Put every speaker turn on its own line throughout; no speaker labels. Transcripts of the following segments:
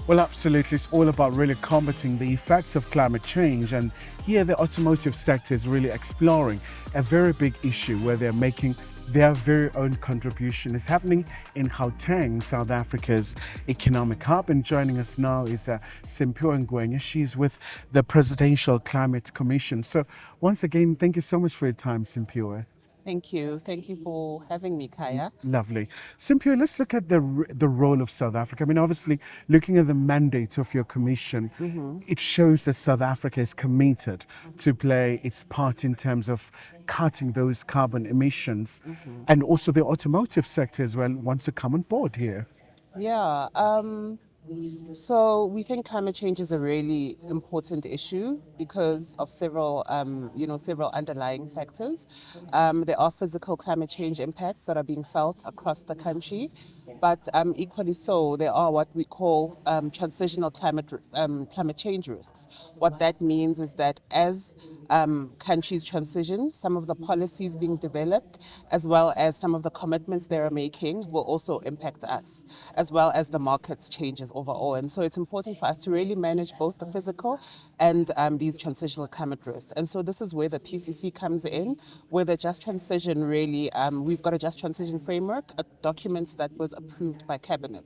Well, absolutely. It's all about really combating the effects of climate change. And here, the automotive sector is really exploring a very big issue where they're making their very own contribution. It's happening in Gauteng, South Africa's economic hub. And joining us now is Simphiwe Ngwemya. She's with the Presidential Climate Commission. So, once again, thank you so much for your time, Simphiwe.
Thank you. Thank you for having me, Kaya.
Lovely. Simphiwe, let's look at the role of South Africa. I mean, obviously, looking at the mandate of your commission, it shows that South Africa is committed to play its part in terms of cutting those carbon emissions, and also the automotive sector as well wants to come on board here.
Yeah. So we think climate change is a really important issue because of several underlying factors. There are physical climate change impacts that are being felt across the country, but equally so, there are what we call transitional climate change risks. What that means is that as countries transition, some of the policies being developed, as well as some of the commitments they are making, will also impact us, as well as the market's changes overall. And so it's important for us to really manage both the physical and these transitional climate risks. And so this is where the PCC comes in, where the Just Transition really, we've got a Just Transition framework, a document that was approved by Cabinet.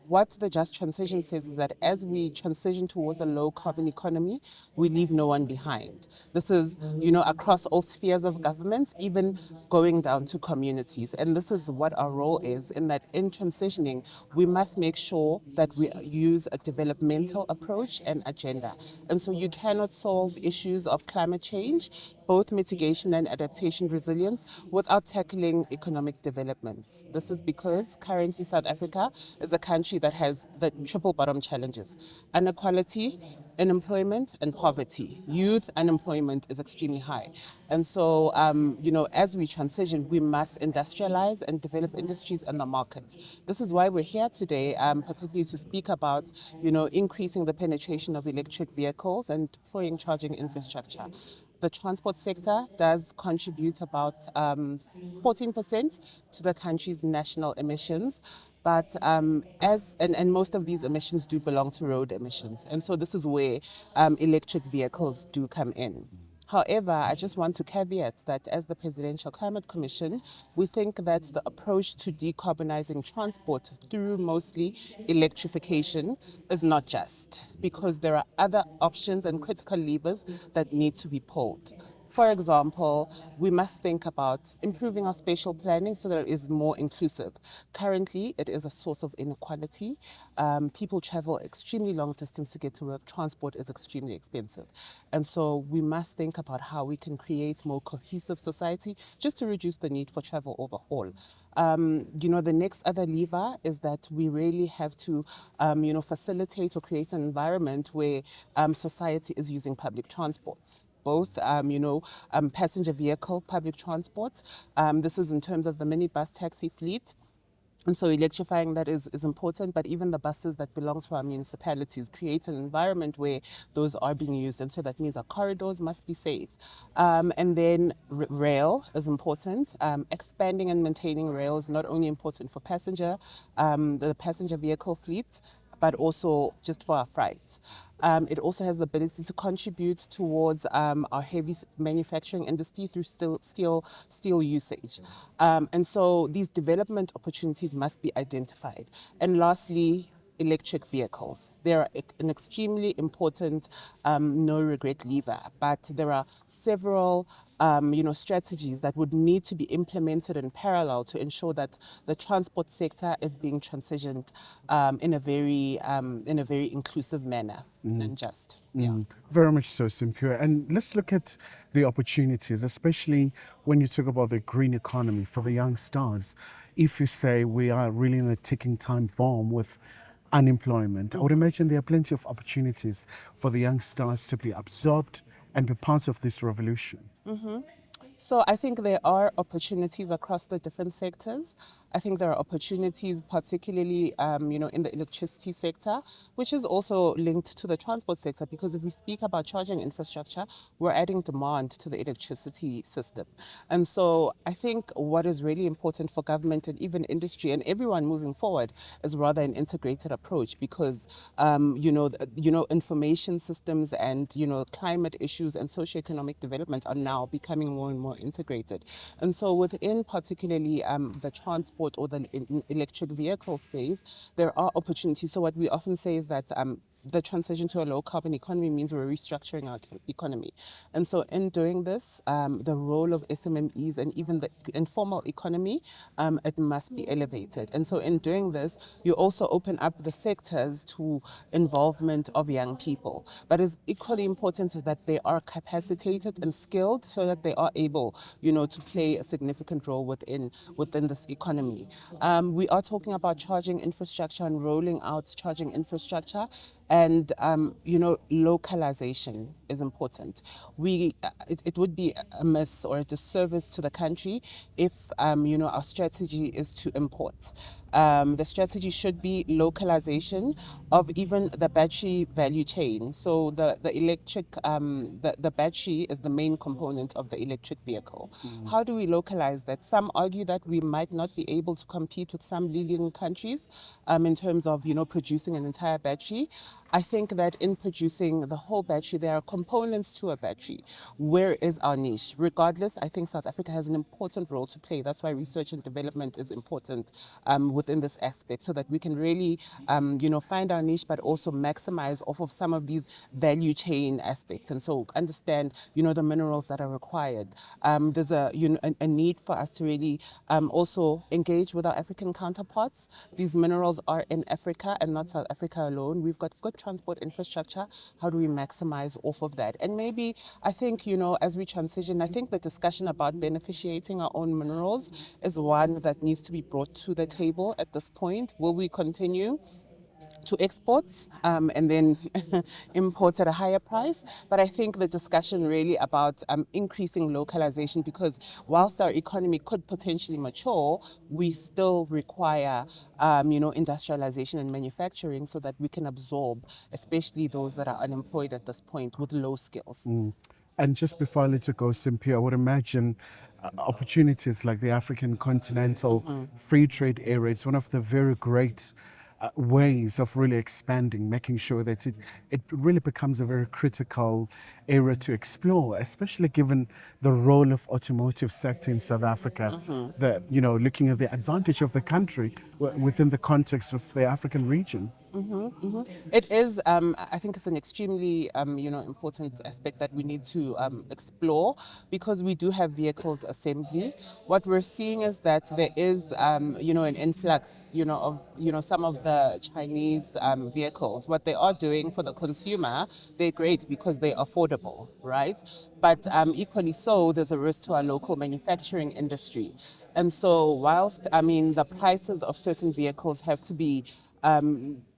What the Just Transition says is that as we transition towards a low carbon economy, we leave no one behind. This is, across all spheres of government, even going down to communities. And this is what our role is, in that in transitioning, we must make sure that we use a developmental approach and agenda. And so you cannot solve issues of climate change, both mitigation and adaptation resilience, without tackling economic development. This is because currently South Africa is a country that has the triple bottom challenges: inequality, unemployment, and poverty. Youth unemployment is extremely high. And so, as we transition, we must industrialize and develop industries and the markets. This is why we're here today, particularly to speak about, increasing the penetration of electric vehicles and deploying charging infrastructure. The transport sector does contribute about 14% to the country's national emissions. But and most of these emissions do belong to road emissions. And so this is where electric vehicles do come in. However, I just want to caveat that as the Presidential Climate Commission, we think that the approach to decarbonizing transport through mostly electrification is not just, because there are other options and critical levers that need to be pulled. For example, we must think about improving our spatial planning so that it is more inclusive. Currently, it is a source of inequality. People travel extremely long distance to get to work. Transport is extremely expensive. And so we must think about how we can create more cohesive society just to reduce the need for travel overall. The next other lever is that we really have to, facilitate or create an environment where society is using public transport, both, passenger vehicle, public transport. This is in terms of the minibus taxi fleet. And so electrifying that is important, but even the buses that belong to our municipalities create an environment where those are being used. And so that means our corridors must be safe. And then rail is important. Expanding and maintaining rail is not only important for the passenger vehicle fleet, but also just for our freight. It also has the ability to contribute towards our heavy manufacturing industry through steel usage. And so these development opportunities must be identified. And lastly, electric vehicles. They're an extremely important no regret lever, but there are several strategies that would need to be implemented in parallel to ensure that the transport sector is being transitioned in a very inclusive manner and just. Yeah.
Very much so, Simphiwe. And let's look at the opportunities, especially when you talk about the green economy for the young stars. If you say we are really in a ticking time bomb with unemployment, I would imagine there are plenty of opportunities for the young stars to be absorbed and be part of this revolution.
So I think there are opportunities across the different sectors. I think there are opportunities, particularly in the electricity sector, which is also linked to the transport sector, because if we speak about charging infrastructure, we're adding demand to the electricity system. And so I think what is really important for government and even industry and everyone moving forward is rather an integrated approach, because information systems and climate issues and socioeconomic development are now becoming more and more integrated. And so within particularly the transport or the electric vehicle space, there are opportunities. So what we often say is that the transition to a low carbon economy means we're restructuring our economy. And so in doing this, the role of SMMEs and even the informal economy, it must be elevated. And so in doing this, you also open up the sectors to involvement of young people. But it's equally important that they are capacitated and skilled so that they are able, to play a significant role within this economy. We are talking about charging infrastructure and rolling out charging infrastructure. And localization is important. It would be a miss or a disservice to the country if our strategy is to import. The strategy should be localization of even the battery value chain. So the electric, the battery is the main component of the electric vehicle. How do we localize that? Some argue that we might not be able to compete with some leading countries in terms of producing an entire battery. I think that in producing the whole battery, there are components to a battery. Where is our niche? Regardless, I think South Africa has an important role to play. That's why research and development is important within this aspect, so that we can really, find our niche, but also maximize off of some of these value chain aspects. And so understand, the minerals that are required. There's a need for us to really also engage with our African counterparts. These minerals are in Africa and not South Africa alone. We've got good transport infrastructure. How do we maximize off of that? And maybe, I think, as we transition, I think the discussion about beneficiating our own minerals is one that needs to be brought to the table at this point. Will we continue to export and then import at a higher price? But I think the discussion really about increasing localization, because whilst our economy could potentially mature, we still require industrialization and manufacturing so that we can absorb, especially those that are unemployed at this point with low skills.
And just before I let you go, Simphiwe, I would imagine opportunities like the African continental free trade area, it's one of the very great ways of really expanding, making sure that it really becomes a very critical area to explore, especially given the role of automotive sector in South Africa, that, looking at the advantage of the country within the context of the African region.
It is, I think it's an extremely, important aspect that we need to explore, because we do have vehicles assembly. What we're seeing is that there is, an influx, of, some of the Chinese vehicles. What they are doing for the consumer, they're great because they're affordable, right? But equally so, there's a risk to our local manufacturing industry. And so whilst, the prices of certain vehicles have to be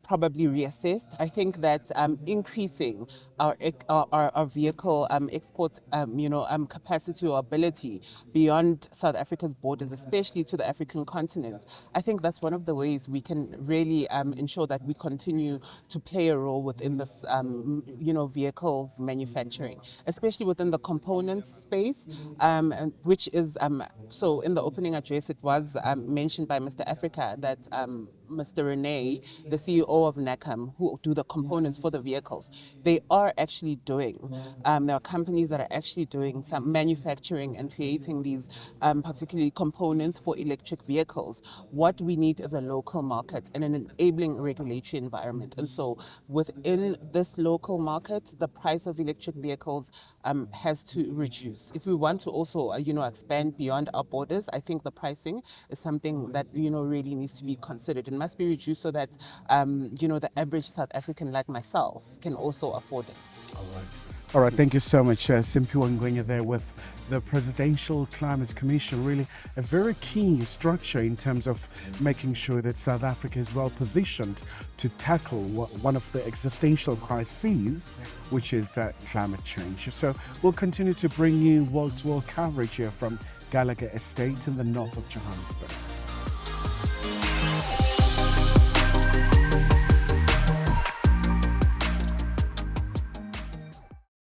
probably reassessed, I think that increasing our vehicle export capacity or ability beyond South Africa's borders, especially to the African continent, I think that's one of the ways we can really ensure that we continue to play a role within this vehicles manufacturing, especially within the components space, which is so in the opening address it was mentioned by Mr. Africa that Mr. Renee, the CEO of NACAM, who do the components for the vehicles, they are actually doing. There are companies that are actually doing some manufacturing and creating these particularly components for electric vehicles. What we need is a local market and an enabling regulatory environment. And so within this local market, the price of electric vehicles has to reduce. If we want to also, expand beyond our borders, I think the pricing is something that, really needs to be considered. It must be reduced so that, the average South African like myself can also afford it.
All right. Thank you so much, Simphiwe Ngwemya there with the Presidential Climate Commission. Really a very key structure in terms of making sure that South Africa is well positioned to tackle one of the existential crises, which is climate change. So we'll continue to bring you wall-to-wall coverage here from Gallagher Estate in the north of Johannesburg.